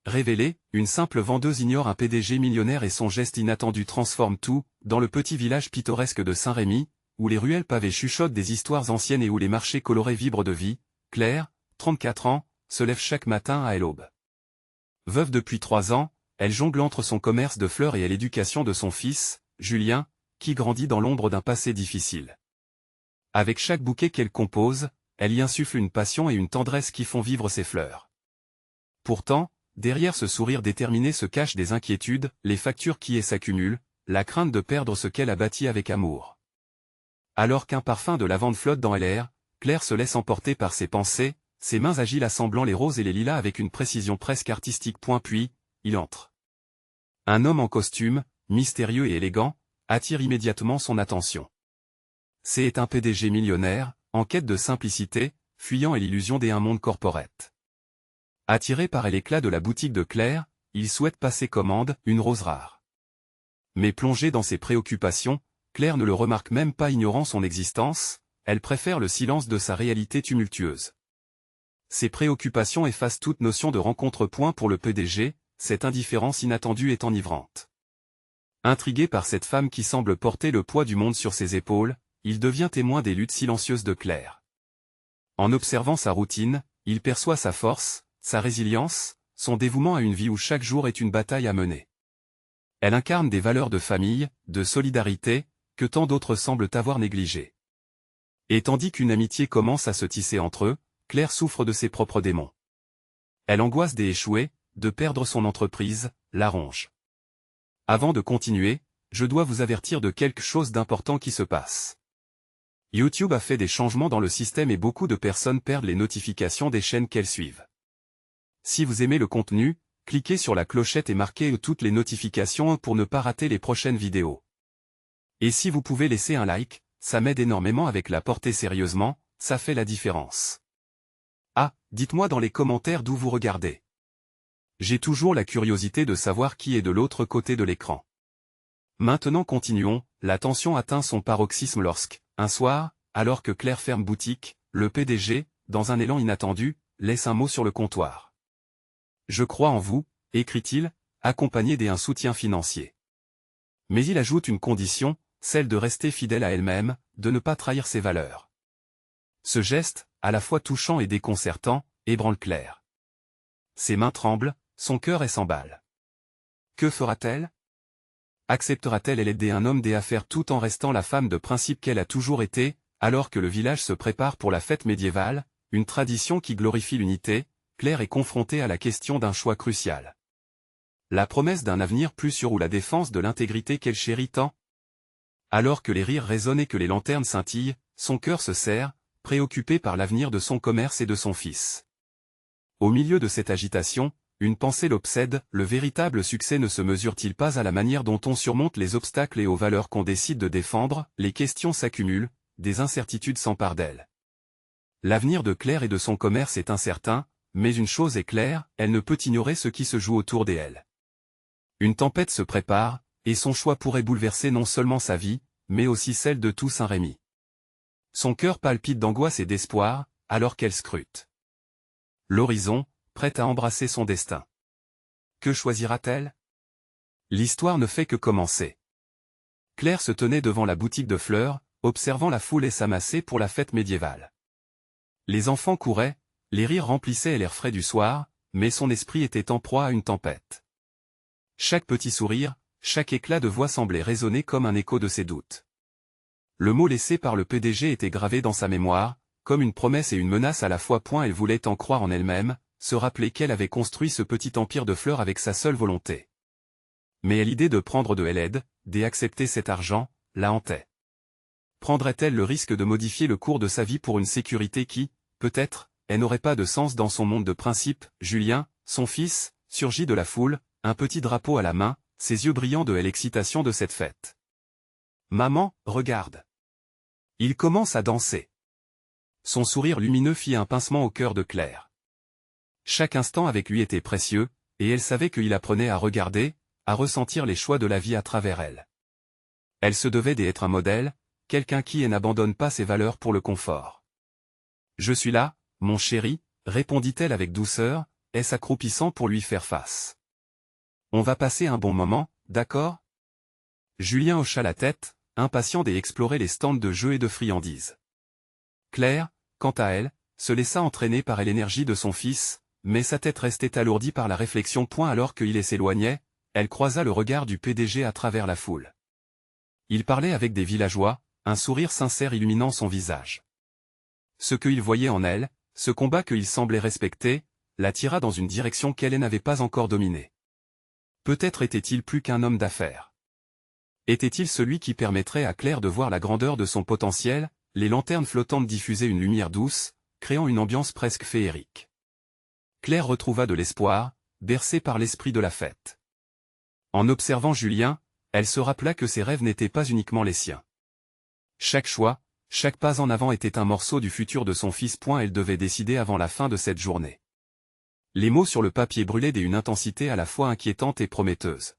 révélée, une simple vendeuse ignore un PDG millionnaire et son geste inattendu transforme tout, dans le petit village pittoresque de Saint-Rémy, où les ruelles pavées chuchotent des histoires anciennes et où les marchés colorés vibrent de vie, Claire, 34 ans, se lève chaque matin à l'aube. Veuve depuis 3 ans, elle jongle entre son commerce de fleurs et l'éducation de son fils, Julien, qui grandit dans l'ombre d'un passé difficile. Avec chaque bouquet qu'elle compose, elle y insuffle une passion et une tendresse qui font vivre ses fleurs. Pourtant, derrière ce sourire déterminé se cachent des inquiétudes, les factures qui s'accumulent, la crainte de perdre ce qu'elle a bâti avec amour. Alors qu'un parfum de lavande flotte dans l'air, Claire se laisse emporter par ses pensées, ses mains agiles assemblant les roses et les lilas avec une précision presque artistique. Puis, il entre. Un homme en costume, mystérieux et élégant, attire immédiatement son attention. C'est un PDG millionnaire, en quête de simplicité, fuyant l'illusion d'un monde corporate. Attiré par l'éclat de la boutique de Claire, il souhaite passer commande, une rose rare. Mais plongée dans ses préoccupations, Claire ne le remarque même pas ignorant son existence, elle préfère le silence de sa réalité tumultueuse. Ses préoccupations effacent toute notion de rencontre. Pour le PDG, cette indifférence inattendue est enivrante. Intrigué par cette femme qui semble porter le poids du monde sur ses épaules, il devient témoin des luttes silencieuses de Claire. En observant sa routine, il perçoit sa force, sa résilience, son dévouement à une vie où chaque jour est une bataille à mener. Elle incarne des valeurs de famille, de solidarité, que tant d'autres semblent avoir négligées. Et tandis qu'une amitié commence à se tisser entre eux, Claire souffre de ses propres démons. Elle angoisse d'échouer, de perdre son entreprise, la ronge. Avant de continuer, je dois vous avertir de quelque chose d'important qui se passe. YouTube a fait des changements dans le système et beaucoup de personnes perdent les notifications des chaînes qu'elles suivent. Si vous aimez le contenu, cliquez sur la clochette et marquez toutes les notifications pour ne pas rater les prochaines vidéos. Et si vous pouvez laisser un like, ça m'aide énormément avec la portée sérieusement, ça fait la différence. Ah, dites-moi dans les commentaires d'où vous regardez. J'ai toujours la curiosité de savoir qui est de l'autre côté de l'écran. Maintenant continuons, la tension atteint son paroxysme lorsque, un soir, alors que Claire ferme boutique, le PDG, dans un élan inattendu, laisse un mot sur le comptoir. « Je crois en vous », écrit-il, accompagné d'un soutien financier. Mais il ajoute une condition, celle de rester fidèle à elle-même, de ne pas trahir ses valeurs. Ce geste, à la fois touchant et déconcertant, ébranle Claire. Ses mains tremblent, son cœur s'emballe. Que fera-t-elle? Acceptera-t-elle aider un homme à faire tout en restant la femme de principe qu'elle a toujours été, alors que le village se prépare pour la fête médiévale, une tradition qui glorifie l'unité? Claire est confrontée à la question d'un choix crucial. La promesse d'un avenir plus sûr ou la défense de l'intégrité qu'elle chérit tant? Alors que les rires résonnent et que les lanternes scintillent, son cœur se serre, préoccupé par l'avenir de son commerce et de son fils. Au milieu de cette agitation, une pensée l'obsède, le véritable succès ne se mesure-t-il pas à la manière dont on surmonte les obstacles et aux valeurs qu'on décide de défendre? Les questions s'accumulent, des incertitudes s'emparent d'elle. L'avenir de Claire et de son commerce est incertain, mais une chose est claire, elle ne peut ignorer ce qui se joue autour d'elle. Une tempête se prépare, et son choix pourrait bouleverser non seulement sa vie, mais aussi celle de tout Saint-Rémy. Son cœur palpite d'angoisse et d'espoir, alors qu'elle scrute l'horizon, prête à embrasser son destin. Que choisira-t-elle? L'histoire ne fait que commencer. Claire se tenait devant la boutique de fleurs, observant la foule s'amasser pour la fête médiévale. Les enfants couraient, les rires remplissaient l'air frais du soir, mais son esprit était en proie à une tempête. Chaque petit sourire, chaque éclat de voix semblait résonner comme un écho de ses doutes. Le mot laissé par le PDG était gravé dans sa mémoire, comme une promesse et une menace à la fois. Elle voulait en croire en elle-même, se rappeler qu'elle avait construit ce petit empire de fleurs avec sa seule volonté. Mais l'idée de prendre de l'aide, d'accepter cet argent, la hantait. Prendrait-elle le risque de modifier le cours de sa vie pour une sécurité qui, peut-être, n'aurait pas de sens dans son monde de principes? Julien, son fils, surgit de la foule, un petit drapeau à la main, ses yeux brillants de l'excitation de cette fête. « Maman, regarde !» Il commence à danser. Son sourire lumineux fit un pincement au cœur de Claire. Chaque instant avec lui était précieux, et elle savait qu'il apprenait à regarder, à ressentir les choix de la vie à travers elle. Elle se devait d'être un modèle, quelqu'un qui n'abandonne pas ses valeurs pour le confort. « Je suis là, mon chéri », répondit-elle avec douceur, s'accroupissant pour lui faire face. On va passer un bon moment, d'accord? Julien hocha la tête, impatient d'explorer les stands de jeux et de friandises. Claire, quant à elle, se laissa entraîner par l'énergie de son fils, mais sa tête restait alourdie par la réflexion. Alors qu'il s'éloignait, elle croisa le regard du PDG à travers la foule. Il parlait avec des villageois, un sourire sincère illuminant son visage. Ce qu'il voyait en elle, ce combat qu'il semblait respecter, l'attira dans une direction qu'elle n'avait pas encore dominée. Peut-être était-il plus qu'un homme d'affaires. Était-il celui qui permettrait à Claire de voir la grandeur de son potentiel? Les lanternes flottantes diffusaient une lumière douce, créant une ambiance presque féerique. Claire retrouva de l'espoir, bercée par l'esprit de la fête. En observant Julien, elle se rappela que ses rêves n'étaient pas uniquement les siens. Chaque choix, chaque pas en avant était un morceau du futur de son fils. Elle devait décider avant la fin de cette journée. Les mots sur le papier brûlaient d'une intensité à la fois inquiétante et prometteuse.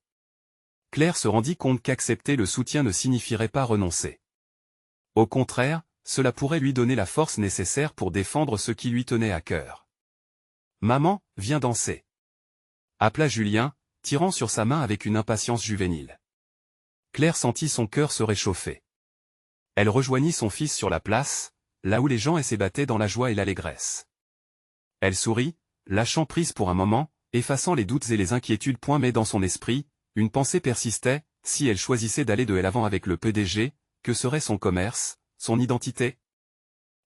Claire se rendit compte qu'accepter le soutien ne signifierait pas renoncer. Au contraire, cela pourrait lui donner la force nécessaire pour défendre ce qui lui tenait à cœur. « Maman, viens danser !» appela Julien, tirant sur sa main avec une impatience juvénile. Claire sentit son cœur se réchauffer. Elle rejoignit son fils sur la place, là où les gens s'ébattaient dans la joie et l'allégresse. Elle sourit, lâchant prise pour un moment, effaçant les doutes et les inquiétudes. Mais dans son esprit, une pensée persistait: si elle choisissait d'aller de l'avant avec le PDG, que serait son commerce, son identité?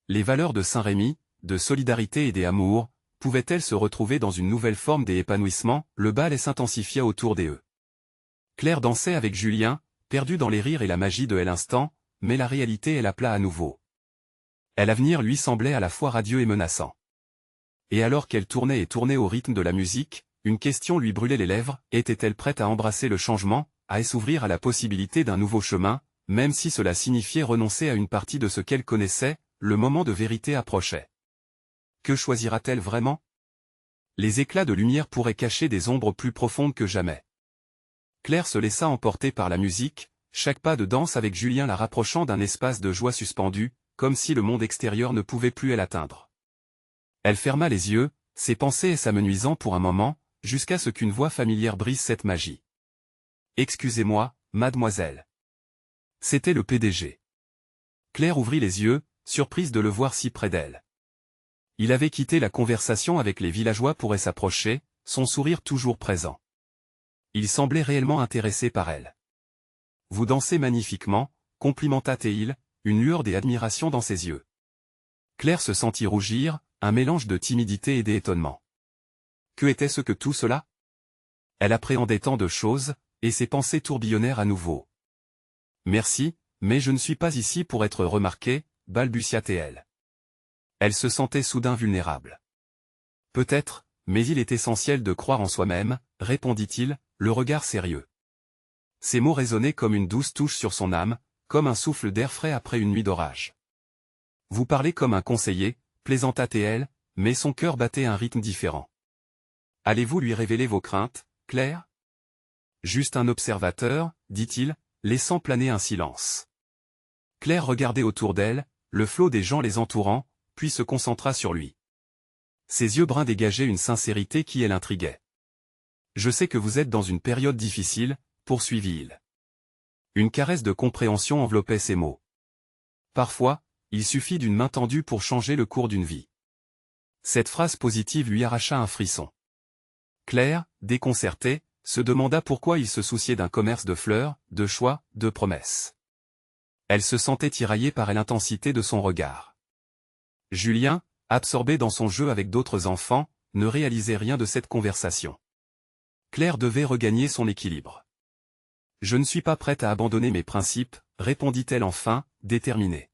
Les valeurs de Saint-Rémy, de solidarité et d'amour, pouvaient-elles se retrouver dans une nouvelle forme d'épanouissement? Le bal s'intensifia autour d'eux. Claire dansait avec Julien, perdue dans les rires et la magie de l'instant, mais la réalité l'appela à nouveau. L'avenir lui semblait à la fois radieux et menaçant. Et alors qu'elle tournait et tournait au rythme de la musique, une question lui brûlait les lèvres: était-elle prête à embrasser le changement, à s'ouvrir à la possibilité d'un nouveau chemin, même si cela signifiait renoncer à une partie de ce qu'elle connaissait? Le moment de vérité approchait. Que choisira-t-elle vraiment? Les éclats de lumière pourraient cacher des ombres plus profondes que jamais. Claire se laissa emporter par la musique, chaque pas de danse avec Julien la rapprochant d'un espace de joie suspendu, comme si le monde extérieur ne pouvait plus l'atteindre. Elle ferma les yeux, ses pensées s'amenuisant pour un moment, jusqu'à ce qu'une voix familière brise cette magie. « Excusez-moi, mademoiselle. » C'était le PDG. Claire ouvrit les yeux, surprise de le voir si près d'elle. Il avait quitté la conversation avec les villageois pour s'approcher, son sourire toujours présent. Il semblait réellement intéressé par elle. « Vous dansez magnifiquement », complimenta-t-il, une lueur d'admiration dans ses yeux. Claire se sentit rougir, un mélange de timidité et d'étonnement. Que était-ce que tout cela? Elle appréhendait tant de choses, et ses pensées tourbillonnèrent à nouveau. « Merci, mais je ne suis pas ici pour être remarquée, » balbutia-t-elle. Elle se sentait soudain vulnérable. « Peut-être, mais il est essentiel de croire en soi-même, » répondit-il, le regard sérieux. Ces mots résonnaient comme une douce touche sur son âme, comme un souffle d'air frais après une nuit d'orage. « Vous parlez comme un conseiller, » plaisanta-t-elle, mais son cœur battait un rythme différent. « Allez-vous lui révéler vos craintes, Claire? » Juste un observateur, dit-il, laissant planer un silence. Claire regardait autour d'elle, le flot des gens les entourant, puis se concentra sur lui. Ses yeux bruns dégageaient une sincérité qui l'intriguait. « Je sais que vous êtes dans une période difficile, » poursuivit-il. Une caresse de compréhension enveloppait ses mots. Parfois, il suffit d'une main tendue pour changer le cours d'une vie. Cette phrase positive lui arracha un frisson. Claire, déconcertée, se demanda pourquoi il se souciait d'un commerce de fleurs, de choix, de promesses. Elle se sentait tiraillée par l'intensité de son regard. Julien, absorbé dans son jeu avec d'autres enfants, ne réalisait rien de cette conversation. Claire devait regagner son équilibre. « Je ne suis pas prête à abandonner mes principes, » répondit-elle enfin, déterminée.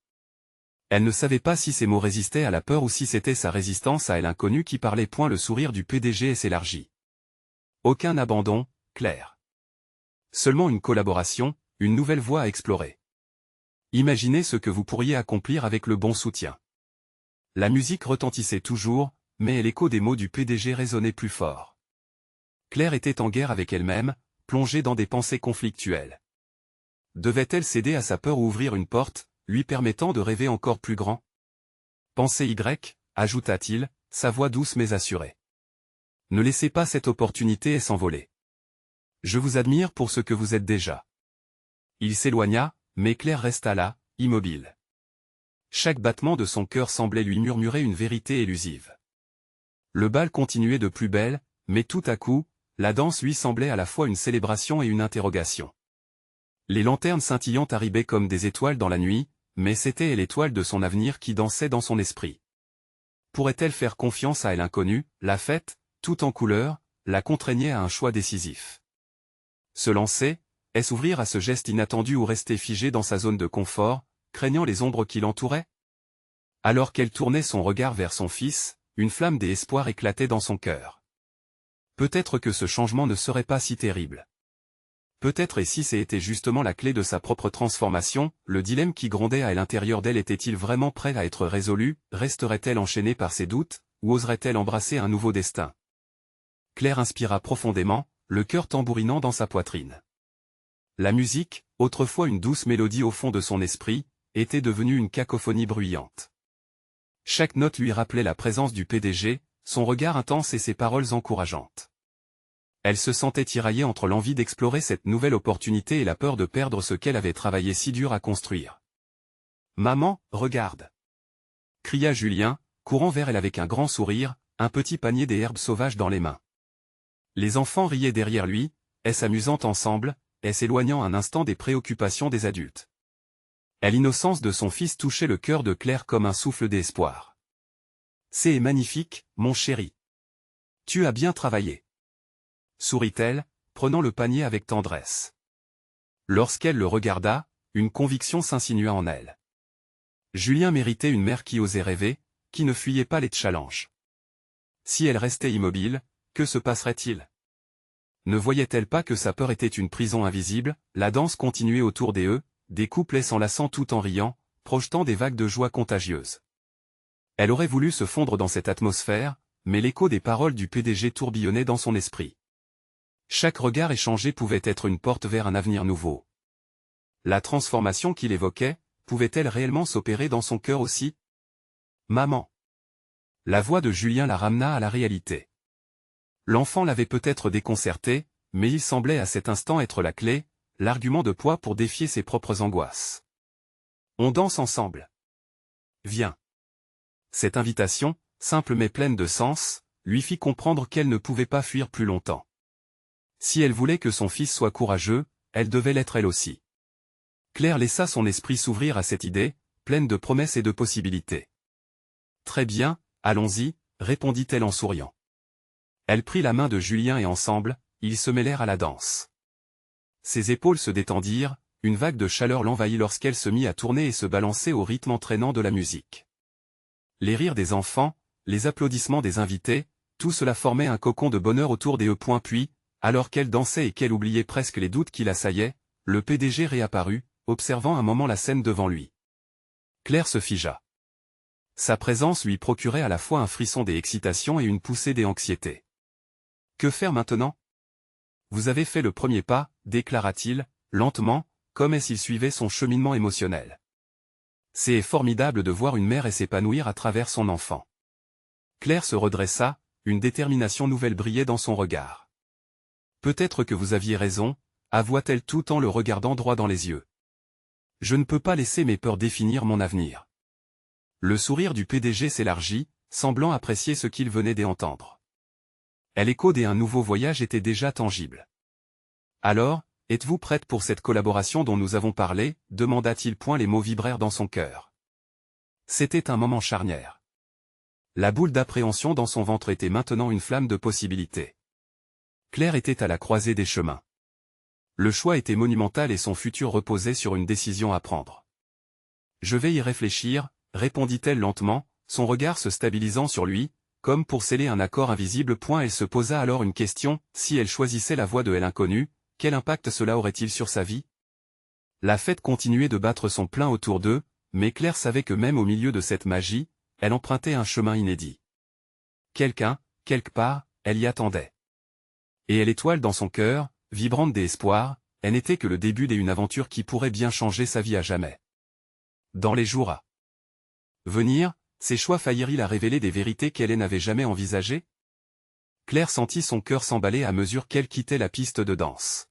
Elle ne savait pas si ces mots résistaient à la peur ou si c'était sa résistance à l'inconnu qui parlait. Le sourire du PDG s'élargit. Aucun abandon, Claire. Seulement une collaboration, une nouvelle voie à explorer. Imaginez ce que vous pourriez accomplir avec le bon soutien. La musique retentissait toujours, mais l'écho des mots du PDG résonnait plus fort. Claire était en guerre avec elle-même, plongée dans des pensées conflictuelles. Devait-elle céder à sa peur ou ouvrir une porte, lui permettant de rêver encore plus grand? Pensée Y, ajouta-t-il, sa voix douce mais assurée. Ne laissez pas cette opportunité s'envoler. Je vous admire pour ce que vous êtes déjà. Il s'éloigna, mais Claire resta là, immobile. Chaque battement de son cœur semblait lui murmurer une vérité élusive. Le bal continuait de plus belle, mais tout à coup, la danse lui semblait à la fois une célébration et une interrogation. Les lanternes scintillantes arrivaient comme des étoiles dans la nuit, mais c'était l'étoile de son avenir qui dansait dans son esprit. Pourrait-elle faire confiance à elle inconnue? La fête, tout en couleurs, la contraignait à un choix décisif. Se lancer, est-ce ouvrir à ce geste inattendu ou rester figé dans sa zone de confort, craignant les ombres qui l'entouraient? Alors qu'elle tournait son regard vers son fils, une flamme d'espoir éclatait dans son cœur. Peut-être que ce changement ne serait pas si terrible. Peut-être et si c'était justement la clé de sa propre transformation, le dilemme qui grondait à l'intérieur d'elle était-il vraiment prêt à être résolu, resterait-elle enchaînée par ses doutes, ou oserait-elle embrasser un nouveau destin? Claire inspira profondément, le cœur tambourinant dans sa poitrine. La musique, autrefois une douce mélodie au fond de son esprit, était devenue une cacophonie bruyante. Chaque note lui rappelait la présence du PDG, son regard intense et ses paroles encourageantes. Elle se sentait tiraillée entre l'envie d'explorer cette nouvelle opportunité et la peur de perdre ce qu'elle avait travaillé si dur à construire. « Maman, regarde !» cria Julien, courant vers elle avec un grand sourire, un petit panier des herbes sauvages dans les mains. Les enfants riaient derrière lui, s'amusant ensemble, s'éloignant un instant des préoccupations des adultes. L'innocence de son fils touchait le cœur de Claire comme un souffle d'espoir. « C'est magnifique, mon chéri. Tu as bien travaillé. » sourit-elle, prenant le panier avec tendresse. Lorsqu'elle le regarda, une conviction s'insinua en elle. Julien méritait une mère qui osait rêver, qui ne fuyait pas les challenges. Si elle restait immobile, que se passerait-il? Ne voyait-elle pas que sa peur était une prison invisible? La danse continuait autour d'eux, des couplets s'enlaçant tout en riant, projetant des vagues de joie contagieuses. Elle aurait voulu se fondre dans cette atmosphère, mais l'écho des paroles du PDG tourbillonnait dans son esprit. Chaque regard échangé pouvait être une porte vers un avenir nouveau. La transformation qu'il évoquait, pouvait-elle réellement s'opérer dans son cœur aussi? Maman. La voix de Julien la ramena à la réalité. L'enfant l'avait peut-être déconcerté, mais il semblait à cet instant être la clé, l'argument de poids pour défier ses propres angoisses. On danse ensemble. Viens. Cette invitation, simple mais pleine de sens, lui fit comprendre qu'elle ne pouvait pas fuir plus longtemps. Si elle voulait que son fils soit courageux, elle devait l'être elle aussi. Claire laissa son esprit s'ouvrir à cette idée, pleine de promesses et de possibilités. Très bien, allons-y, répondit-elle en souriant. Elle prit la main de Julien et ensemble, ils se mêlèrent à la danse. Ses épaules se détendirent, une vague de chaleur l'envahit lorsqu'elle se mit à tourner et se balancer au rythme entraînant de la musique. Les rires des enfants, les applaudissements des invités, tout cela formait un cocon de bonheur autour des points puis, alors qu'elle dansait et qu'elle oubliait presque les doutes qui l'assaillaient, le PDG réapparut, observant un moment la scène devant lui. Claire se figea. Sa présence lui procurait à la fois un frisson d'excitation et une poussée d'anxiété. Que faire maintenant? Vous avez fait le premier pas, déclara-t-il, lentement, comme s'il suivait son cheminement émotionnel. C'est formidable de voir une mère s'épanouir à travers son enfant. Claire se redressa, une détermination nouvelle brillait dans son regard. Peut-être que vous aviez raison, avoua-t-elle tout en le regardant droit dans les yeux. Je ne peux pas laisser mes peurs définir mon avenir. Le sourire du PDG s'élargit, semblant apprécier ce qu'il venait d'entendre. L'écho d'un nouveau voyage était déjà tangible. Alors, êtes-vous prête pour cette collaboration dont nous avons parlé, demanda-t-il point les mots vibrèrent dans son cœur. C'était un moment charnière. La boule d'appréhension dans son ventre était maintenant une flamme de possibilités. Claire était à la croisée des chemins. Le choix était monumental et son futur reposait sur une décision à prendre. Je vais y réfléchir, répondit-elle lentement, son regard se stabilisant sur lui, comme pour sceller un accord invisible. Elle se posa alors une question, si elle choisissait la voie de l'inconnu, quel impact cela aurait-il sur sa vie? La fête continuait de battre son plein autour d'eux, mais Claire savait que même au milieu de cette magie, elle empruntait un chemin inédit. Quelqu'un, quelque part, elle y attendait. Et l'étoile dans son cœur, vibrante d'espoir, elle n'était que le début d'une aventure qui pourrait bien changer sa vie à jamais. Dans les jours à venir, ses choix faillirent-ils à révéler des vérités qu'elle n'avait jamais envisagées? Claire sentit son cœur s'emballer à mesure qu'elle quittait la piste de danse.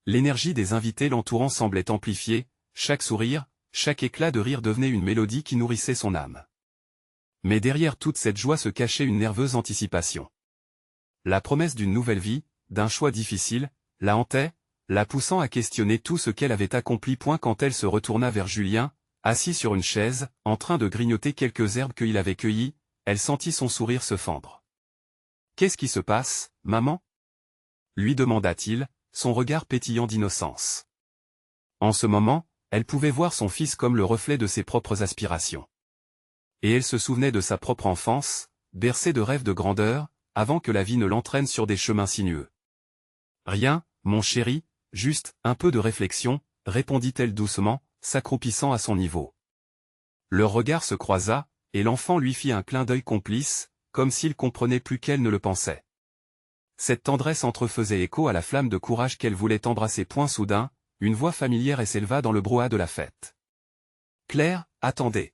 L'énergie des invités l'entourant semblait amplifiée, chaque sourire, chaque éclat de rire devenait une mélodie qui nourrissait son âme. Mais derrière toute cette joie se cachait une nerveuse anticipation. La promesse d'une nouvelle vie, d'un choix difficile, la hantait, la poussant à questionner tout ce qu'elle avait accompli. Quand elle se retourna vers Julien, assis sur une chaise, en train de grignoter quelques herbes qu'il avait cueillies, elle sentit son sourire se fendre. « Qu'est-ce qui se passe, maman ?» lui demanda-t-il, son regard pétillant d'innocence. En ce moment, elle pouvait voir son fils comme le reflet de ses propres aspirations. Et elle se souvenait de sa propre enfance, bercée de rêves de grandeur, avant que la vie ne l'entraîne sur des chemins sinueux. « Rien, mon chéri, juste un peu de réflexion, » répondit-elle doucement, s'accroupissant à son niveau. Leur regard se croisa, et l'enfant lui fit un clin d'œil complice, comme s'il comprenait plus qu'elle ne le pensait. Cette tendresse entrefaisait écho à la flamme de courage qu'elle voulait embrasser. Soudain, une voix familière s'éleva dans le brouhaha de la fête. « Claire, attendez !»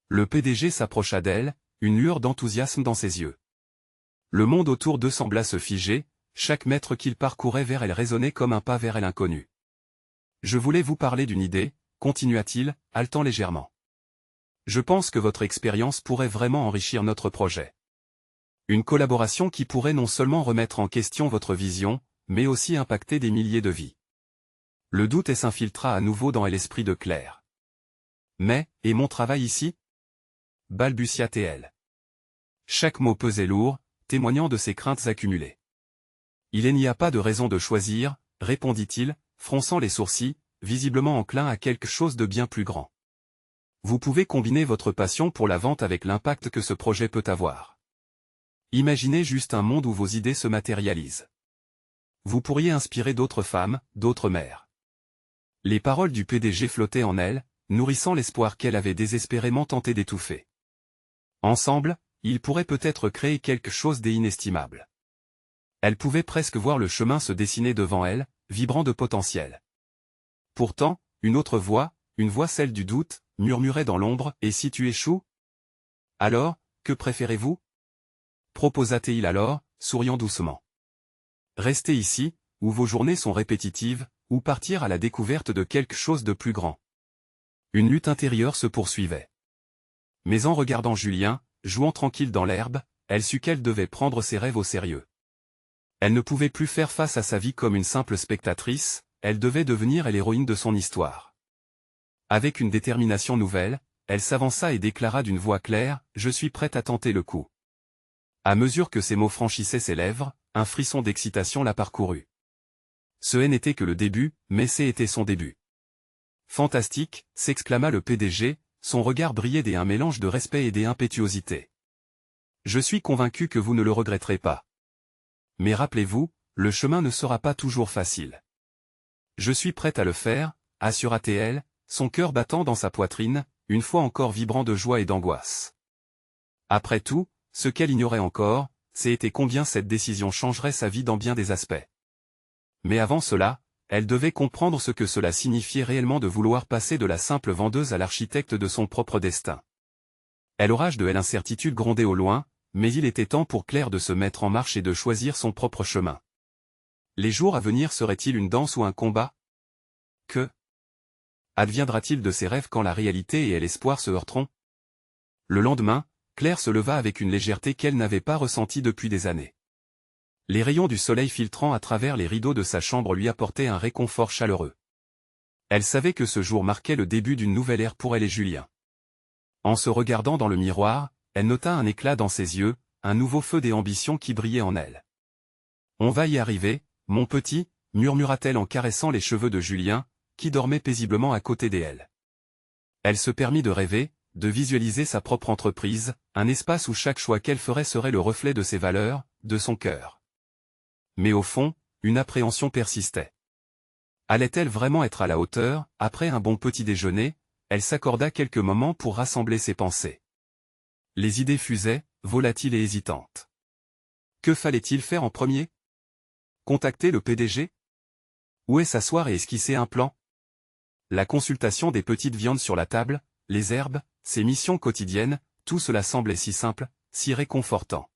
Le PDG s'approcha d'elle, une lueur d'enthousiasme dans ses yeux. Le monde autour d'eux sembla se figer, chaque mètre qu'il parcourait vers elle résonnait comme un pas vers l'inconnu. « Je voulais vous parler d'une idée, » continua-t-il, haletant légèrement. « Je pense que votre expérience pourrait vraiment enrichir notre projet. Une collaboration qui pourrait non seulement remettre en question votre vision, mais aussi impacter des milliers de vies. » Le doute s'infiltra à nouveau dans l'esprit de Claire. « Mais, et mon travail ici ?» balbutia-t-elle. Chaque mot pesait lourd, témoignant de ses craintes accumulées. « Il n'y a pas de raison de choisir, » répondit-il, fronçant les sourcils, visiblement enclin à quelque chose de bien plus grand. Vous pouvez combiner votre passion pour la vente avec l'impact que ce projet peut avoir. Imaginez juste un monde où vos idées se matérialisent. Vous pourriez inspirer d'autres femmes, d'autres mères. Les paroles du PDG flottaient en elle, nourrissant l'espoir qu'elle avait désespérément tenté d'étouffer. Ensemble, ils pourraient peut-être créer quelque chose d'inestimable. Elle pouvait presque voir le chemin se dessiner devant elle, vibrant de potentiel. Pourtant, une autre voix, une voix celle du doute, murmurait dans l'ombre, « Et si tu échoues ? Alors, que préférez-vous » proposa-t-il alors, souriant doucement. Rester ici, où vos journées sont répétitives, ou partir à la découverte de quelque chose de plus grand. Une lutte intérieure se poursuivait. Mais en regardant Julien, jouant tranquille dans l'herbe, elle sut qu'elle devait prendre ses rêves au sérieux. Elle ne pouvait plus faire face à sa vie comme une simple spectatrice, elle devait devenir l'héroïne de son histoire. Avec une détermination nouvelle, elle s'avança et déclara d'une voix claire, « Je suis prête à tenter le coup. » À mesure que ces mots franchissaient ses lèvres, un frisson d'excitation la parcourut. Ce n'était que le début, mais c'était son début. « Fantastique !» s'exclama le PDG, son regard brillait d'un mélange de respect et d'impétuosité. « Je suis convaincu que vous ne le regretterez pas. Mais rappelez-vous, le chemin ne sera pas toujours facile. Je suis prête à le faire, » assura-t-elle, son cœur battant dans sa poitrine, une fois encore vibrant de joie et d'angoisse. Après tout, ce qu'elle ignorait encore, c'était combien cette décision changerait sa vie dans bien des aspects. Mais avant cela, elle devait comprendre ce que cela signifiait réellement de vouloir passer de la simple vendeuse à l'architecte de son propre destin. L'orage de l'incertitude grondait au loin, mais il était temps pour Claire de se mettre en marche et de choisir son propre chemin. Les jours à venir seraient-ils une danse ou un combat? Que adviendra-t-il de ses rêves quand la réalité et l'espoir se heurteront? Le lendemain, Claire se leva avec une légèreté qu'elle n'avait pas ressentie depuis des années. Les rayons du soleil filtrant à travers les rideaux de sa chambre lui apportaient un réconfort chaleureux. Elle savait que ce jour marquait le début d'une nouvelle ère pour elle et Julien. En se regardant dans le miroir, elle nota un éclat dans ses yeux, un nouveau feu des ambitions qui brillait en elle. « On va y arriver, mon petit » murmura-t-elle en caressant les cheveux de Julien, qui dormait paisiblement à côté d'elle. Elle se permit de rêver, de visualiser sa propre entreprise, un espace où chaque choix qu'elle ferait serait le reflet de ses valeurs, de son cœur. Mais au fond, une appréhension persistait. Allait-elle vraiment être à la hauteur? Après un bon petit déjeuner, elle s'accorda quelques moments pour rassembler ses pensées. Les idées fusaient, volatiles et hésitantes. Que fallait-il faire en premier? Contacter le PDG? Où est s'asseoir et esquisser un plan? La consultation des petites viandes sur la table, les herbes, ses missions quotidiennes, tout cela semblait si simple, si réconfortant.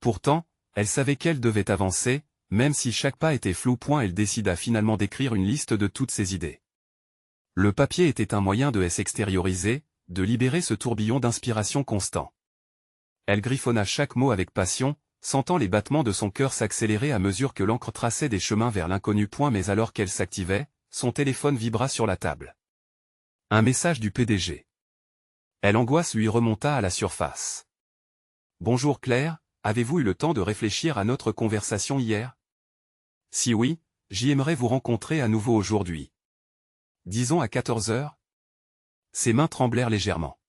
Pourtant, elle savait qu'elle devait avancer, même si chaque pas était flou. Elle décida finalement d'écrire une liste de toutes ses idées. Le papier était un moyen de s'extérioriser, de libérer ce tourbillon d'inspiration constant. Elle griffonna chaque mot avec passion, sentant les battements de son cœur s'accélérer à mesure que l'encre traçait des chemins vers l'inconnu. Mais alors qu'elle s'activait, son téléphone vibra sur la table. Un message du PDG. L'angoisse lui remonta à la surface. « Bonjour Claire, avez-vous eu le temps de réfléchir à notre conversation hier? Si oui, j'aimerais vous rencontrer à nouveau aujourd'hui. Disons à 14 heures. » Ses mains tremblèrent légèrement.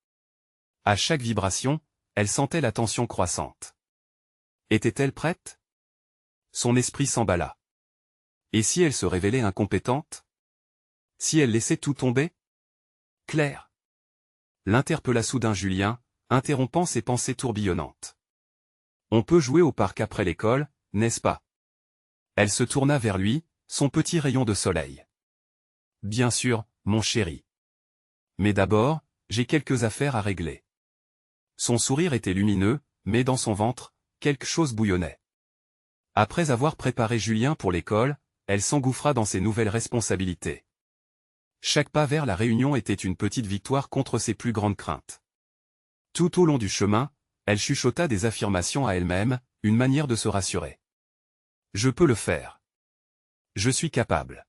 À chaque vibration, elle sentait la tension croissante. Était-elle prête? Son esprit s'emballa. Et si elle se révélait incompétente? Si elle laissait tout tomber? Claire. L'interpella soudain Julien, interrompant ses pensées tourbillonnantes. On peut jouer au parc après l'école, n'est-ce pas? Elle se tourna vers lui, son petit rayon de soleil. Bien sûr, mon chéri. Mais d'abord, j'ai quelques affaires à régler. Son sourire était lumineux, mais dans son ventre, quelque chose bouillonnait. Après avoir préparé Julien pour l'école, elle s'engouffra dans ses nouvelles responsabilités. Chaque pas vers la réunion était une petite victoire contre ses plus grandes craintes. Tout au long du chemin, elle chuchota des affirmations à elle-même, une manière de se rassurer. Je peux le faire. Je suis capable.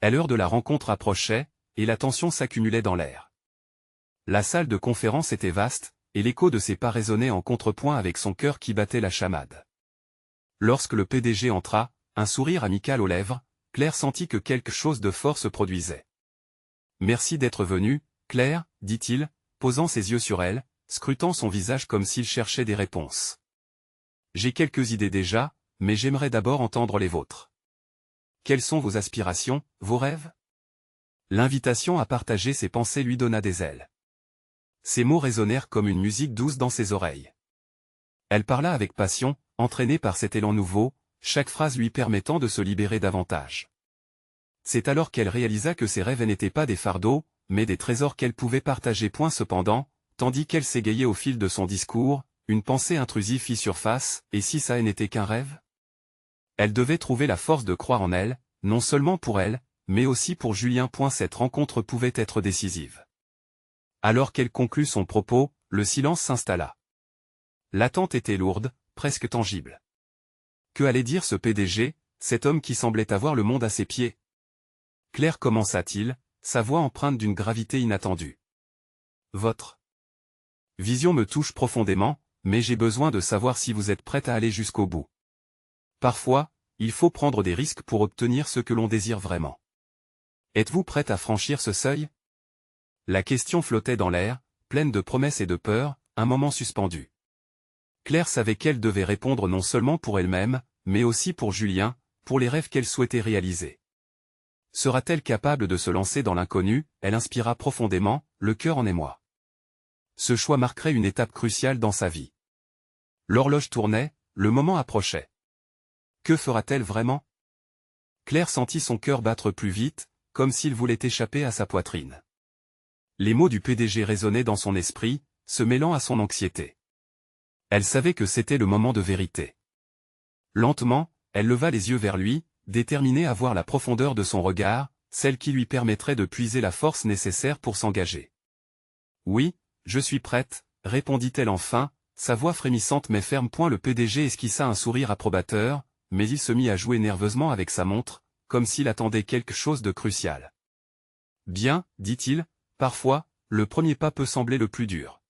L'heure de la rencontre approchait, et la tension s'accumulait dans l'air. La salle de conférence était vaste, et l'écho de ses pas résonnait en contrepoint avec son cœur qui battait la chamade. Lorsque le PDG entra, un sourire amical aux lèvres, Claire sentit que quelque chose de fort se produisait. « Merci d'être venue, Claire, dit-il, posant ses yeux sur elle, scrutant son visage comme s'il cherchait des réponses. J'ai quelques idées déjà, mais j'aimerais d'abord entendre les vôtres. Quelles sont vos aspirations, vos rêves? » L'invitation à partager ses pensées lui donna des ailes. Ses mots résonnèrent comme une musique douce dans ses oreilles. Elle parla avec passion, entraînée par cet élan nouveau, chaque phrase lui permettant de se libérer davantage. C'est alors qu'elle réalisa que ses rêves n'étaient pas des fardeaux, mais des trésors qu'elle pouvait partager. Cependant, tandis qu'elle s'égayait au fil de son discours, une pensée intrusive fit surface, et si ça n'était qu'un rêve? Elle devait trouver la force de croire en elle, non seulement pour elle, mais aussi pour Julien. Cette rencontre pouvait être décisive. Alors qu'elle conclut son propos, le silence s'installa. L'attente était lourde, presque tangible. Que allait dire ce PDG, cet homme qui semblait avoir le monde à ses pieds? Claire, commença-t-il, sa voix empreinte d'une gravité inattendue. Votre vision me touche profondément, mais j'ai besoin de savoir si vous êtes prête à aller jusqu'au bout. Parfois, il faut prendre des risques pour obtenir ce que l'on désire vraiment. Êtes-vous prête à franchir ce seuil? La question flottait dans l'air, pleine de promesses et de peur, un moment suspendue. Claire savait qu'elle devait répondre non seulement pour elle-même, mais aussi pour Julien, pour les rêves qu'elle souhaitait réaliser. Sera-t-elle capable de se lancer dans l'inconnu? Elle inspira profondément, le cœur en émoi. Ce choix marquerait une étape cruciale dans sa vie. L'horloge tournait, le moment approchait. Que fera-t-elle vraiment? Claire sentit son cœur battre plus vite, comme s'il voulait échapper à sa poitrine. Les mots du PDG résonnaient dans son esprit, se mêlant à son anxiété. Elle savait que c'était le moment de vérité. Lentement, elle leva les yeux vers lui, déterminée à voir la profondeur de son regard, celle qui lui permettrait de puiser la force nécessaire pour s'engager. « Oui, je suis prête, » répondit-elle enfin, sa voix frémissante mais ferme. Le PDG esquissa un sourire approbateur, mais il se mit à jouer nerveusement avec sa montre, comme s'il attendait quelque chose de crucial. « Bien, dit-il, parfois, le premier pas peut sembler le plus dur.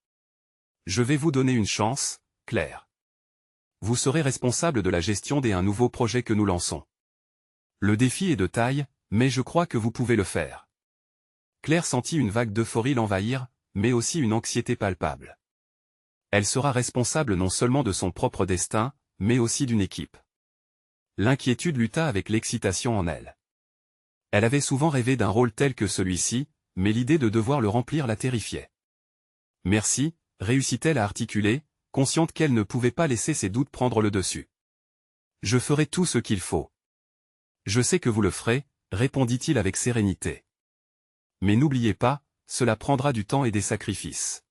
Je vais vous donner une chance, Claire. Vous serez responsable de la gestion d'un nouveau projet que nous lançons. Le défi est de taille, mais je crois que vous pouvez le faire. » Claire sentit une vague d'euphorie l'envahir, mais aussi une anxiété palpable. Elle sera responsable non seulement de son propre destin, mais aussi d'une équipe. L'inquiétude lutta avec l'excitation en elle. Elle avait souvent rêvé d'un rôle tel que celui-ci, mais l'idée de devoir le remplir la terrifiait. « Merci », réussit-elle à articuler, consciente qu'elle ne pouvait pas laisser ses doutes prendre le dessus. « Je ferai tout ce qu'il faut. »« Je sais que vous le ferez », répondit-il avec sérénité. « Mais n'oubliez pas, cela prendra du temps et des sacrifices.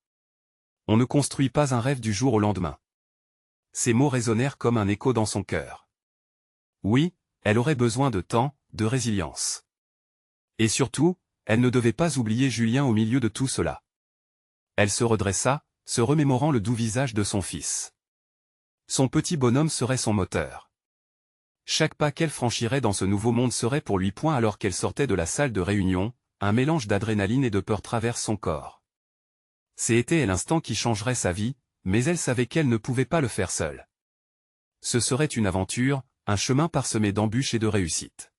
On ne construit pas un rêve du jour au lendemain. Ces mots résonnèrent comme un écho dans son cœur. Oui, elle aurait besoin de temps, de résilience. Et surtout, elle ne devait pas oublier Julien au milieu de tout cela. Elle se redressa, se remémorant le doux visage de son fils. Son petit bonhomme serait son moteur. Chaque pas qu'elle franchirait dans ce nouveau monde serait pour lui point alors qu'elle sortait de la salle de réunion, un mélange d'adrénaline et de peur traverse son corps. C'était l'instant qui changerait sa vie, mais elle savait qu'elle ne pouvait pas le faire seule. Ce serait une aventure, un chemin parsemé d'embûches et de réussites.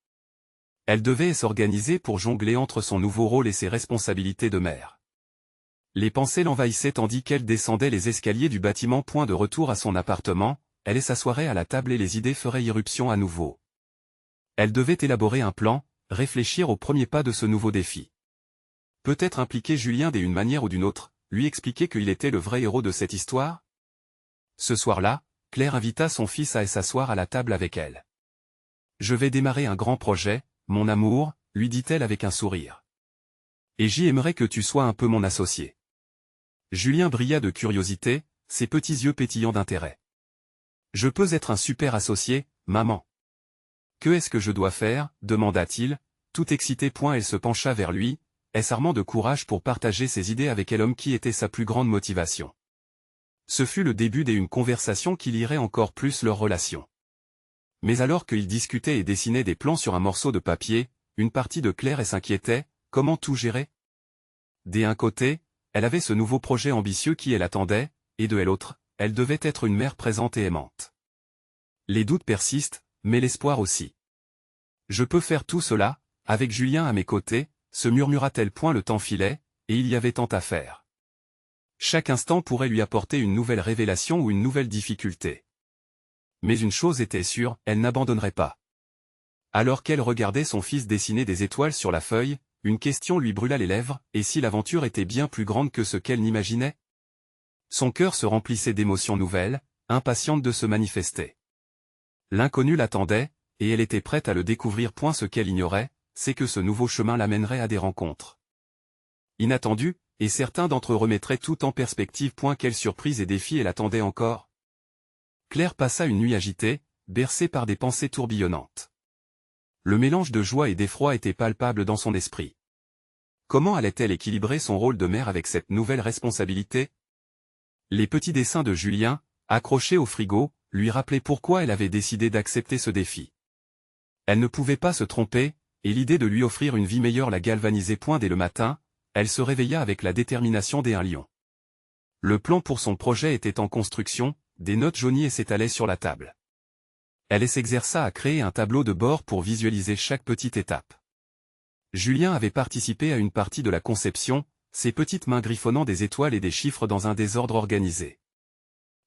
Elle devait s'organiser pour jongler entre son nouveau rôle et ses responsabilités de mère. Les pensées l'envahissaient tandis qu'elle descendait les escaliers du bâtiment. Point de retour à son appartement, elle s'assoirait à la table et les idées feraient irruption à nouveau. Elle devait élaborer un plan, réfléchir aux premiers pas de ce nouveau défi. Peut-être impliquer Julien d'une manière ou d'une autre, lui expliquer qu'il était le vrai héros de cette histoire? Ce soir-là, Claire invita son fils à s'asseoir à la table avec elle. « Je vais démarrer un grand projet, mon amour, lui dit-elle avec un sourire. Et j'y aimerais que tu sois un peu mon associé. Julien brilla de curiosité, ses petits yeux pétillants d'intérêt. Je peux être un super associé, maman. Que est-ce que je dois faire, demanda-t-il, tout excité. Elle se pencha vers lui, s'armant de courage pour partager ses idées avec l'homme qui était sa plus grande motivation. Ce fut le début d'une conversation qui lierait encore plus leur relation. Mais alors qu'ils discutaient et dessinaient des plans sur un morceau de papier, une partie de Claire s'inquiétait, comment tout gérer? D'un côté, elle avait ce nouveau projet ambitieux qui l'attendait, et de l'autre, elle devait être une mère présente et aimante. Les doutes persistent, mais l'espoir aussi. Je peux faire tout cela, avec Julien à mes côtés, se murmura-t-elle. Le temps filait, et il y avait tant à faire. Chaque instant pourrait lui apporter une nouvelle révélation ou une nouvelle difficulté. Mais une chose était sûre, elle n'abandonnerait pas. Alors qu'elle regardait son fils dessiner des étoiles sur la feuille, une question lui brûla les lèvres, et si l'aventure était bien plus grande que ce qu'elle n'imaginait? Son cœur se remplissait d'émotions nouvelles, impatiente de se manifester. L'inconnu l'attendait, et elle était prête à le découvrir. Ce qu'elle ignorait, c'est que ce nouveau chemin l'amènerait à des rencontres inattendues, et certains d'entre eux remettraient tout en perspective. Quelle surprise et défi elle attendait encore? Claire passa une nuit agitée, bercée par des pensées tourbillonnantes. Le mélange de joie et d'effroi était palpable dans son esprit. Comment allait-elle équilibrer son rôle de mère avec cette nouvelle responsabilité? Les petits dessins de Julien, accrochés au frigo, lui rappelaient pourquoi elle avait décidé d'accepter ce défi. Elle ne pouvait pas se tromper, et l'idée de lui offrir une vie meilleure la galvanisait. Dès le matin, elle se réveilla avec la détermination d'un lion. Le plan pour son projet était en construction, des notes jaunies s'étalaient sur la table. Elle s'exerça à créer un tableau de bord pour visualiser chaque petite étape. Julien avait participé à une partie de la conception, ses petites mains griffonnant des étoiles et des chiffres dans un désordre organisé.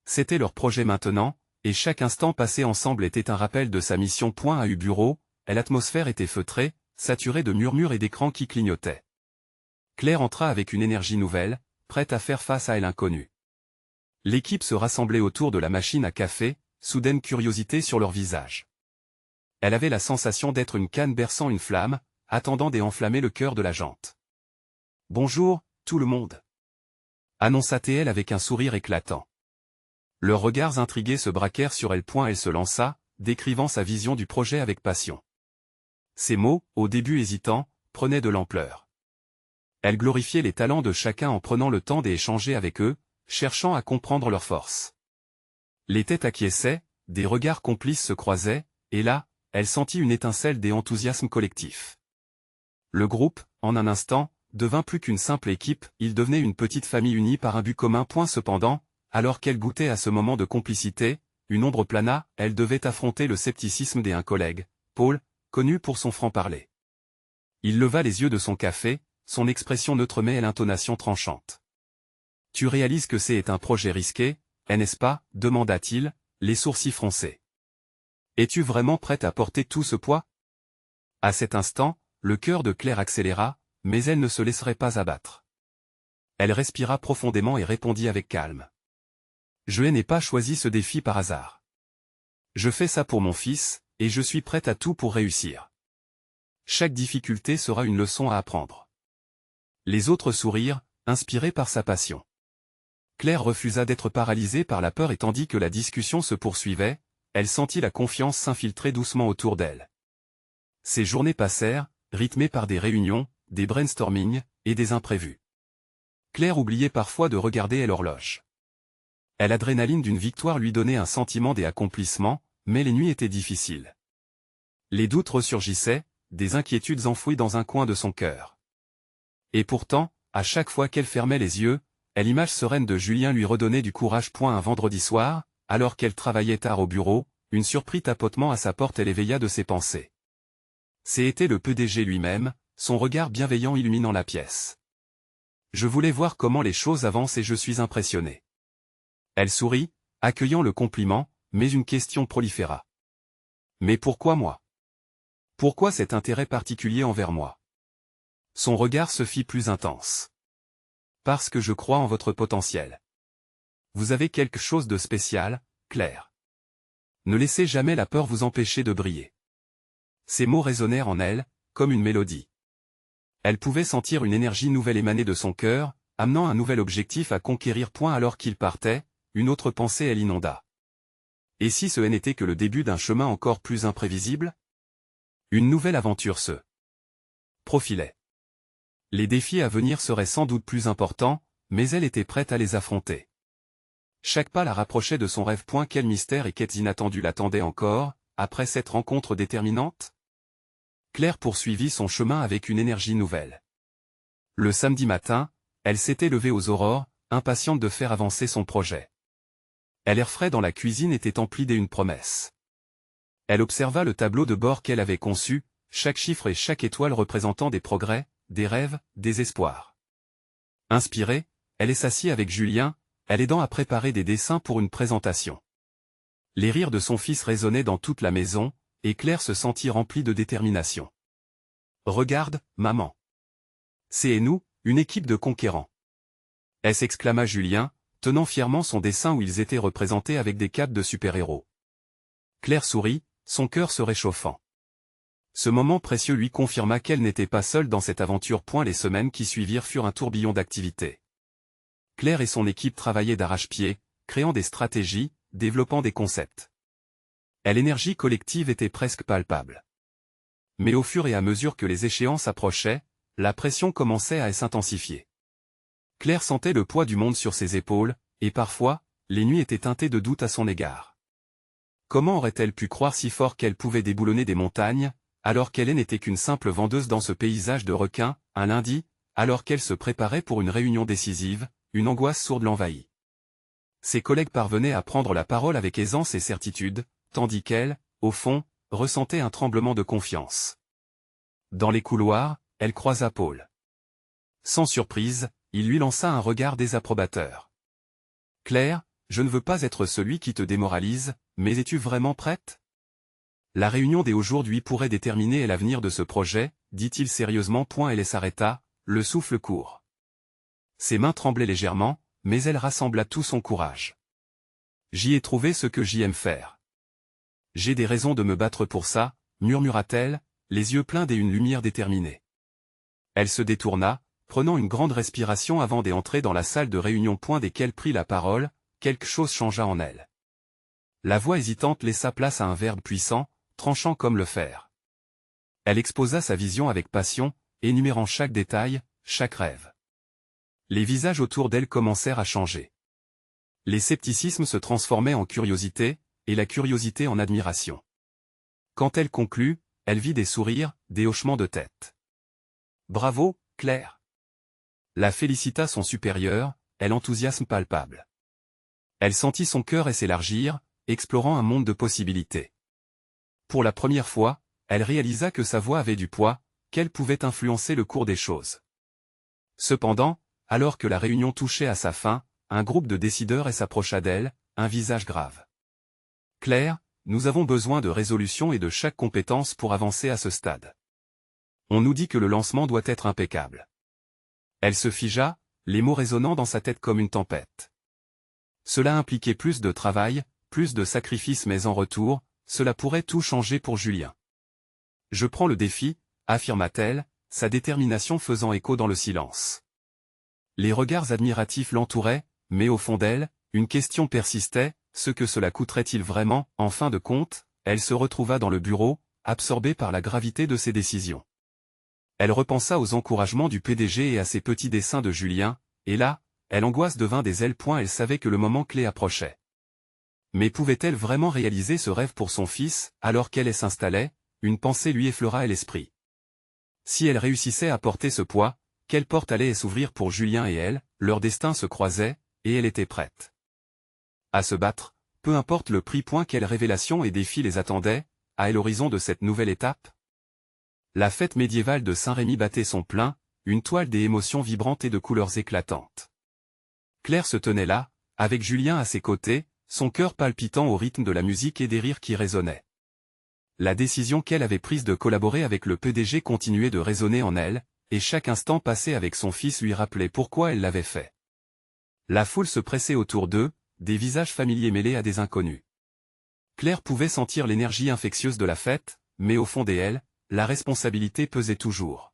C'était leur projet maintenant, et chaque instant passé ensemble était un rappel de sa mission. À U bureau, l'atmosphère était feutrée, saturée de murmures et d'écrans qui clignotaient. Claire entra avec une énergie nouvelle, prête à faire face à l'inconnu. L'équipe se rassemblait autour de la machine à café, soudaine curiosité sur leur visage. Elle avait la sensation d'être une canne berçant une flamme, attendant d'enflammer le cœur de la jante. « Bonjour, tout le monde !» annonça-t-elle avec un sourire éclatant. Leurs regards intrigués se braquèrent sur elle. Elle se lança, décrivant sa vision du projet avec passion. Ses mots, au début hésitants, prenaient de l'ampleur. Elle glorifiait les talents de chacun en prenant le temps d'échanger avec eux, cherchant à comprendre leurs forces. Les têtes acquiesçaient, des regards complices se croisaient, et là, elle sentit une étincelle d'enthousiasme collectif. Le groupe, en un instant, devint plus qu'une simple équipe, il devenait une petite famille unie par un but commun. Cependant, alors qu'elle goûtait à ce moment de complicité, une ombre plana, elle devait affronter le scepticisme d'un collègue, Paul, connu pour son franc-parler. Il leva les yeux de son café, son expression neutre mais l'intonation tranchante. « Tu réalises que c'est un projet risqué, n'est-ce pas ?» demanda-t-il, les sourcils froncés. « Es-tu vraiment prête à porter tout ce poids ?» À cet instant, le cœur de Claire accéléra, mais elle ne se laisserait pas abattre. Elle respira profondément et répondit avec calme. « Je n'ai pas choisi ce défi par hasard. Je fais ça pour mon fils, et je suis prête à tout pour réussir. Chaque difficulté sera une leçon à apprendre. » Les autres sourirent, inspirés par sa passion. Claire refusa d'être paralysée par la peur et tandis que la discussion se poursuivait, elle sentit la confiance s'infiltrer doucement autour d'elle. Ces journées passèrent, rythmées par des réunions, des brainstormings, et des imprévus. Claire oubliait parfois de regarder l'horloge. L'adrénaline d'une victoire lui donnait un sentiment d'accomplissements, mais les nuits étaient difficiles. Les doutes ressurgissaient, des inquiétudes enfouies dans un coin de son cœur. Et pourtant, à chaque fois qu'elle fermait les yeux, l'image sereine de Julien lui redonnait du courage. Un vendredi soir, alors qu'elle travaillait tard au bureau, une surprise tapotement à sa porte l'éveilla de ses pensées. C'était le PDG lui-même, son regard bienveillant illuminant la pièce. « Je voulais voir comment les choses avancent et je suis impressionné. » Elle sourit, accueillant le compliment, mais une question proliféra. « Mais pourquoi moi? Pourquoi cet intérêt particulier envers moi ?» Son regard se fit plus intense. « Parce que je crois en votre potentiel. Vous avez quelque chose de spécial, Claire. Ne laissez jamais la peur vous empêcher de briller. » Ces mots résonnèrent en elle, comme une mélodie. Elle pouvait sentir une énergie nouvelle émaner de son cœur, amenant un nouvel objectif à conquérir. Alors qu'il partait, une autre pensée l'inonda. Et si ce n'était que le début d'un chemin encore plus imprévisible? Une nouvelle aventure se profilait. Les défis à venir seraient sans doute plus importants, mais elle était prête à les affronter. Chaque pas la rapprochait de son rêve. Quel mystère et quels inattendus l'attendaient encore, après cette rencontre déterminante? Claire poursuivit son chemin avec une énergie nouvelle. Le samedi matin, elle s'était levée aux aurores, impatiente de faire avancer son projet. L'air frais dans la cuisine était empli d'une promesse. Elle observa le tableau de bord qu'elle avait conçu, chaque chiffre et chaque étoile représentant des progrès, des rêves, des espoirs. Inspirée, elle s'assit avec Julien, l'aidant à préparer des dessins pour une présentation. Les rires de son fils résonnaient dans toute la maison, et Claire se sentit remplie de détermination. « Regarde, maman. C'est nous, une équipe de conquérants. » s'exclama Julien, tenant fièrement son dessin où ils étaient représentés avec des capes de super-héros. Claire sourit, son cœur se réchauffant. Ce moment précieux lui confirma qu'elle n'était pas seule dans cette aventure. Les semaines qui suivirent furent un tourbillon d'activités. Claire et son équipe travaillaient d'arrache-pied, créant des stratégies, développant des concepts. L'énergie collective était presque palpable. Mais au fur et à mesure que les échéances approchaient, la pression commençait à s'intensifier. Claire sentait le poids du monde sur ses épaules, et parfois, les nuits étaient teintées de doutes à son égard. Comment aurait-elle pu croire si fort qu'elle pouvait déboulonner des montagnes, alors qu'elle n'était qu'une simple vendeuse dans ce paysage de requins? Un lundi, alors qu'elle se préparait pour une réunion décisive, une angoisse sourde l'envahit. Ses collègues parvenaient à prendre la parole avec aisance et certitude, tandis qu'elle, au fond, ressentait un tremblement de confiance. Dans les couloirs, elle croisa Paul. Sans surprise, il lui lança un regard désapprobateur. « Claire, je ne veux pas être celui qui te démoralise, mais es-tu vraiment prête? La réunion d'aujourd'hui pourrait déterminer l'avenir de ce projet, dit-il sérieusement. Elle s'arrêta, le souffle court. Ses mains tremblaient légèrement, mais elle rassembla tout son courage. « J'y ai trouvé ce que j'aime faire. J'ai des raisons de me battre pour ça, murmura-t-elle, les yeux pleins d'une lumière déterminée. Elle se détourna, prenant une grande respiration avant d'entrer dans la salle de réunion. Dès qu'elle prit la parole, quelque chose changea en elle. La voix hésitante laissa place à un verbe puissant, tranchant comme le fer. Elle exposa sa vision avec passion, énumérant chaque détail, chaque rêve. Les visages autour d'elle commencèrent à changer. Les scepticismes se transformaient en curiosité, et la curiosité en admiration. Quand elle conclut, elle vit des sourires, des hochements de tête. « Bravo, Claire !» La félicita son supérieur, l'enthousiasme palpable. Elle sentit son cœur s'élargir, explorant un monde de possibilités. Pour la première fois, elle réalisa que sa voix avait du poids, qu'elle pouvait influencer le cours des choses. Cependant, alors que la réunion touchait à sa fin, un groupe de décideurs s'approcha d'elle, un visage grave. « Claire, nous avons besoin de résolution et de chaque compétence pour avancer à ce stade. On nous dit que le lancement doit être impeccable. » Elle se figea, les mots résonnant dans sa tête comme une tempête. Cela impliquait plus de travail, plus de sacrifices, mais en retour, cela pourrait tout changer pour Julien. « Je prends le défi, » affirma-t-elle, sa détermination faisant écho dans le silence. Les regards admiratifs l'entouraient, mais au fond d'elle, une question persistait, ce que cela coûterait-il vraiment? En fin de compte, elle se retrouva dans le bureau, absorbée par la gravité de ses décisions. Elle repensa aux encouragements du PDG et à ses petits dessins de Julien, et là, l'angoisse devint des ailes. Elle savait que le moment clé approchait. Mais pouvait-elle vraiment réaliser ce rêve pour son fils? Alors qu'elle s'installait, une pensée lui effleura l'esprit. Si elle réussissait à porter ce poids, quelle porte allait s'ouvrir pour Julien et elle? Leur destin se croisait, et elle était prête à se battre, peu importe le prix. Quelle révélation et défi les attendait, à l'horizon de cette nouvelle étape? La fête médiévale de Saint-Rémy battait son plein, une toile des émotions vibrantes et de couleurs éclatantes. Claire se tenait là, avec Julien à ses côtés, son cœur palpitant au rythme de la musique et des rires qui résonnaient. La décision qu'elle avait prise de collaborer avec le PDG continuait de résonner en elle, et chaque instant passé avec son fils lui rappelait pourquoi elle l'avait fait. La foule se pressait autour d'eux, des visages familiers mêlés à des inconnus. Claire pouvait sentir l'énergie infectieuse de la fête, mais au fond d'elle, la responsabilité pesait toujours.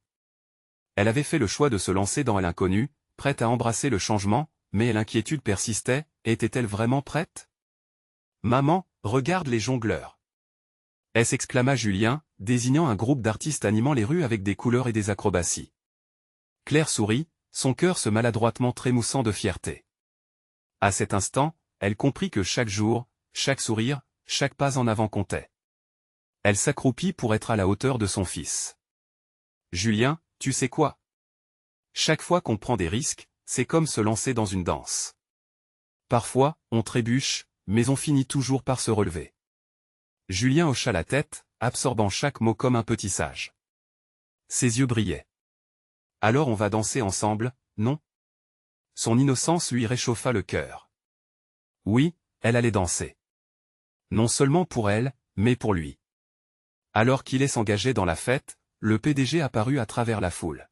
Elle avait fait le choix de se lancer dans l'inconnu, prête à embrasser le changement, mais l'inquiétude persistait. Était-elle vraiment prête? « Maman, regarde les jongleurs !» s'exclama Julien, désignant un groupe d'artistes animant les rues avec des couleurs et des acrobaties. Claire sourit, son cœur se maladroitement trémoussant de fierté. À cet instant, elle comprit que chaque jour, chaque sourire, chaque pas en avant comptait. Elle s'accroupit pour être à la hauteur de son fils. « Julien, tu sais quoi? Chaque fois qu'on prend des risques, c'est comme se lancer dans une danse. Parfois, on trébuche, mais on finit toujours par se relever. » Julien hocha la tête, absorbant chaque mot comme un petit sage. Ses yeux brillaient. « Alors on va danser ensemble, non ?» Son innocence lui réchauffa le cœur. Oui, elle allait danser. Non seulement pour elle, mais pour lui. Alors qu'il s'engageait dans la fête, le PDG apparut à travers la foule.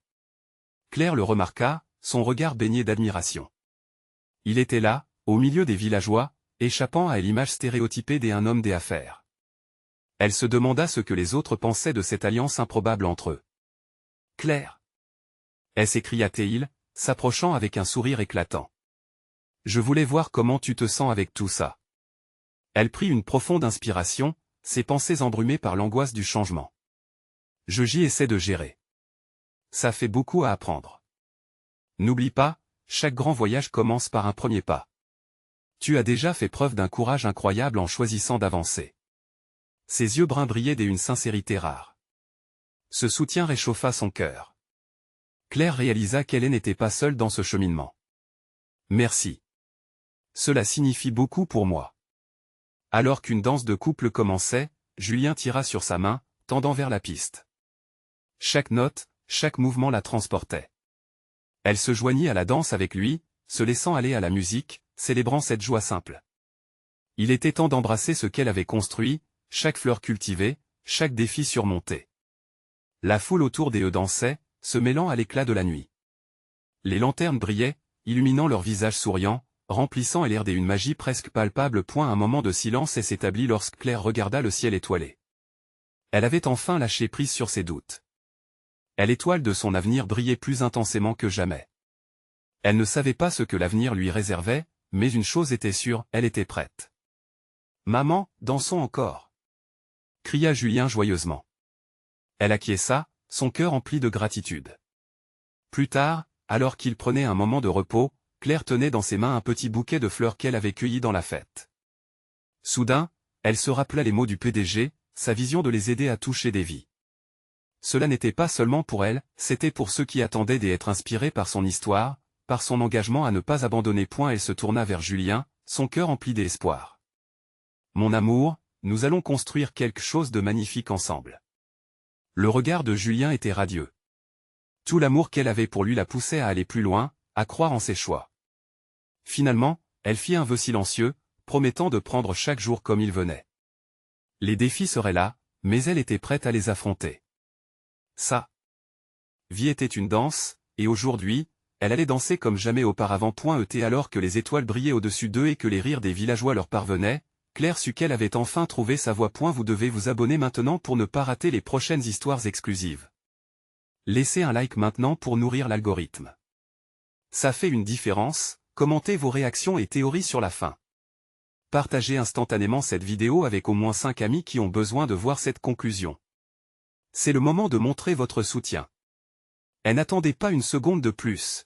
Claire le remarqua, son regard baigné d'admiration. Il était là, au milieu des villageois, échappant à l'image stéréotypée d'un homme des affaires. Elle se demanda ce que les autres pensaient de cette alliance improbable entre eux. « Claire !» s'écria-t-il, s'approchant avec un sourire éclatant. « Je voulais voir comment tu te sens avec tout ça. » Elle prit une profonde inspiration, ses pensées embrumées par l'angoisse du changement. « J'y essaie de gérer. Ça fait beaucoup à apprendre. N'oublie pas, chaque grand voyage commence par un premier pas. Tu as déjà fait preuve d'un courage incroyable en choisissant d'avancer. » Ses yeux bruns brillaient d'une sincérité rare. Ce soutien réchauffa son cœur. Claire réalisa qu'elle n'était pas seule dans ce cheminement. « Merci. Cela signifie beaucoup pour moi. » Alors qu'une danse de couple commençait, Julien tira sur sa main, tendant vers la piste. Chaque note, chaque mouvement la transportait. Elle se joignit à la danse avec lui, se laissant aller à la musique, célébrant cette joie simple. Il était temps d'embrasser ce qu'elle avait construit, chaque fleur cultivée, chaque défi surmonté. La foule autour d'eux dansait, se mêlant à l'éclat de la nuit. Les lanternes brillaient, illuminant leurs visages souriants, remplissant l'air d'une magie presque palpable. Un moment de silence s'établit lorsque Claire regarda le ciel étoilé. Elle avait enfin lâché prise sur ses doutes. L'étoile de son avenir brillait plus intensément que jamais. Elle ne savait pas ce que l'avenir lui réservait, mais une chose était sûre, elle était prête. « Maman, dansons encore !» cria Julien joyeusement. Elle acquiesça, son cœur empli de gratitude. Plus tard, alors qu'il prenait un moment de repos, Claire tenait dans ses mains un petit bouquet de fleurs qu'elle avait cueillies dans la fête. Soudain, elle se rappela les mots du PDG, sa vision de les aider à toucher des vies. Cela n'était pas seulement pour elle, c'était pour ceux qui attendaient d'être inspirés par son histoire, par son engagement à ne pas abandonner. Elle se tourna vers Julien, son cœur empli d'espoir. « Mon amour, nous allons construire quelque chose de magnifique ensemble. » Le regard de Julien était radieux. Tout l'amour qu'elle avait pour lui la poussait à aller plus loin, à croire en ses choix. Finalement, elle fit un vœu silencieux, promettant de prendre chaque jour comme il venait. Les défis seraient là, mais elle était prête à les affronter. Sa vie était une danse, et aujourd'hui, elle allait danser comme jamais auparavant. Alors que les étoiles brillaient au-dessus d'eux et que les rires des villageois leur parvenaient, Claire sut qu'elle avait enfin trouvé sa voie. Vous devez vous abonner maintenant pour ne pas rater les prochaines histoires exclusives. Laissez un like maintenant pour nourrir l'algorithme. Ça fait une différence, commentez vos réactions et théories sur la fin. Partagez instantanément cette vidéo avec au moins 5 amis qui ont besoin de voir cette conclusion. C'est le moment de montrer votre soutien. Et n'attendez pas une seconde de plus.